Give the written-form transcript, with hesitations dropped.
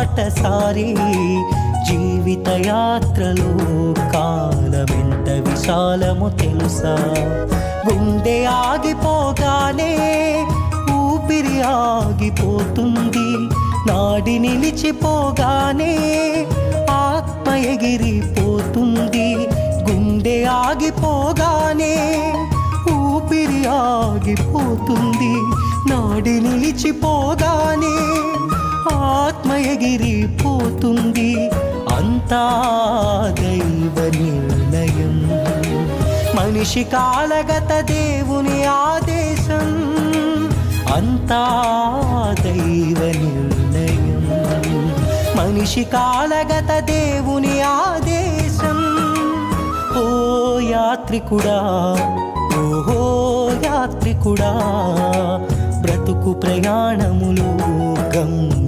బాటసారి. జీవిత యాత్రలో కాలమెంత విశాలము తెలుసా? గుండె ఆగిపోగానే ఊపిరి ఆగిపోతుంది. నాడి నిలిచిపోగానే ఆత్మ ఎగిరిపోతుంది. గుండె ఆగిపోగానే ఊపిరి ఆగిపోతుంది. నాడి నిలిచిపోగానే ఆత్మ ఎగిరిపోతుంది. అంతా దైవ నిర్ణయం, మనిషి కాలగత దేవుని ఆదేశం. అంతా దైవ నిర్ణయం, మనిషి కాలగత దేవుని ఆదేశం. ఓ యాత్రికుడా, ఓహో యాత్రికుడా, బ్రతుకు ప్రయాణములో గమ్యం